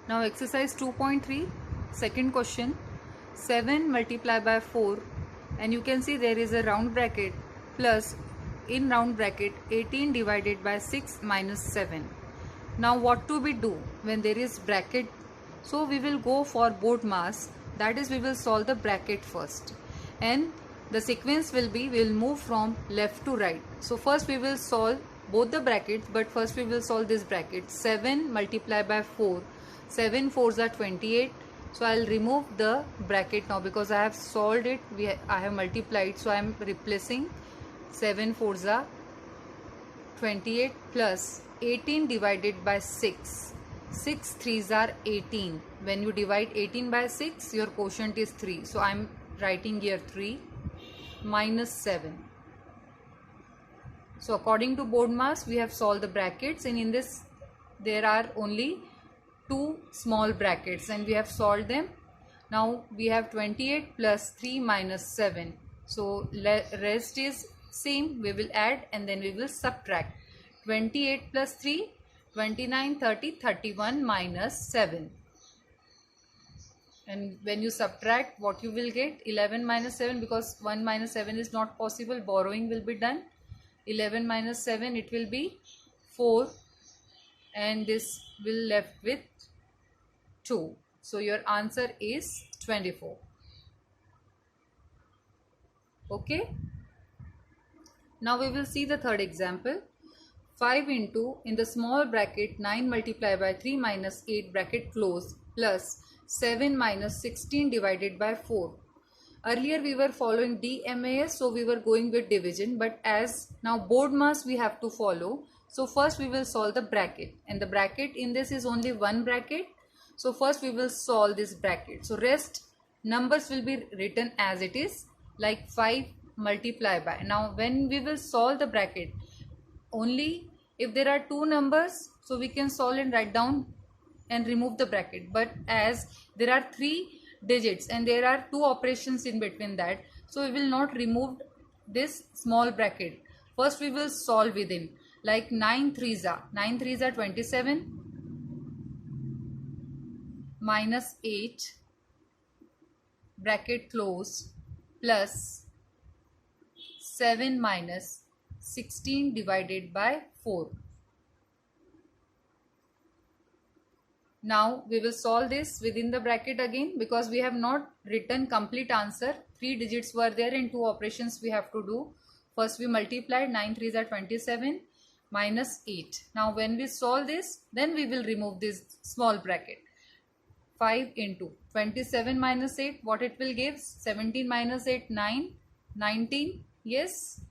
Now exercise 2.3, second question. 7 multiplied by 4, and you can see there is a round bracket plus in round bracket 18 divided by 6 minus 7. Now what do we do when there is bracket? So we will go for BODMAS, that is we will solve the bracket first, and the sequence will be we will move from left to right. So first we will solve both the brackets, but first we will solve this bracket. 7 multiplied by 4, 7 4s are 28. So I'll remove the bracket now because I have solved it. I have multiplied, so I am replacing 7 4s are 28 plus 18 divided by 6. 6 3s are 18. When you divide 18 by 6, your quotient is 3. So I am writing here 3 minus 7. So according to BODMAS, we have solved the brackets, and in this there are only two small brackets and we have solved them. Now we have 28 plus 3 minus 7. So rest is same, we will add and then we will subtract. 28 plus 3, 29, 30, 31 minus 7. And when you subtract, what you will get? 11 minus 7, because 1 minus 7 is not possible, borrowing will be done. 11 minus 7, it will be 4, and this will left with 2. So your answer is 24. Okay. Now we will see the third example. 5 into, in the small bracket, 9 multiplied by 3 minus 8 bracket close plus 7 minus 16 divided by 4. Earlier we were following DMAS, so we were going with division, but as now BODMAS we have to follow. So first we will solve the bracket, and the bracket in this is only one bracket. So first we will solve this bracket. So rest numbers will be written as it is, like 5 multiplied by. Now when we will solve the bracket, only if there are two numbers, so we can solve and write down and remove the bracket. But as there are 3 digits and there are 2 operations in between that, so we will not remove this small bracket. First we will solve within, like 9 3s are 27 minus 8 bracket close plus 7 minus 16 divided by 4. Now we will solve this within the bracket again, because we have not written complete answer. 3 digits were there and 2 operations we have to do. First we multiplied, 9 3s are 27 minus 8. Now when we solve this, then we will remove this small bracket. 5 into 27 minus 8, what it will give? 17 minus 8, 9, 19. Yes,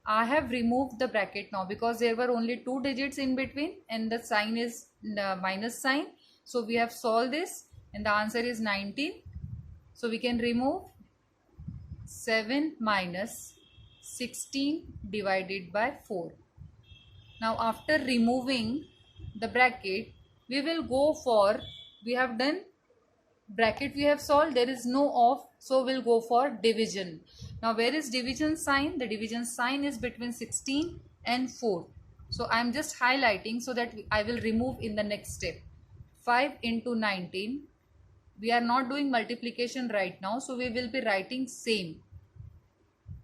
I have removed the bracket now because there were only 2 digits in between and the sign is the minus sign. So we have solved this and the answer is 19. So we can remove 7 minus 16 divided by 4. Now after removing the bracket, we will go for, we have done bracket, we have solved, there is no of, so we'll go for division. Now where is division sign? The division sign is between 16 and 4. So I am just highlighting so that I will remove in the next step. 5 into 19. We are not doing multiplication right now, so we will be writing same.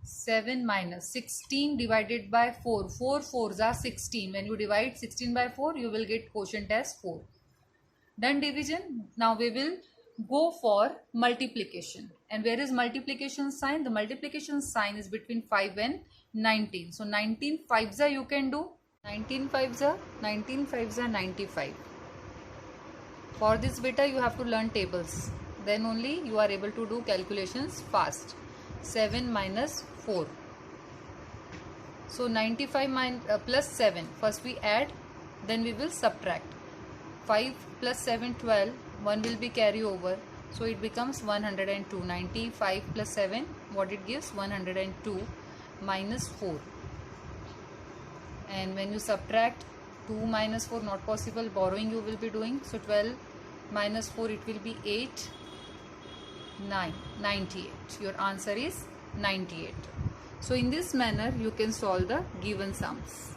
7 minus 16 divided by 4. 4 4s are 16. When you divide 16 by 4, you will get quotient as 4. Done division. Now we will go for multiplication. And where is multiplication sign? The multiplication sign is between 5 and 19. So 19 5s are you can do. 19 5s are 95. For this beta you have to learn tables. Then only you are able to do calculations fast. 7 minus 4. So 95 plus 7. First we add, then we will subtract. 5 plus 7 12. 1 will be carry over. So it becomes 102. 95 plus 7, what it gives? 102 minus 4. And when you subtract 2 minus 4, not possible, borrowing you will be doing. So 12 minus 4, it will be 8, 9, 98. Your answer is 98. So in this manner you can solve the given sums.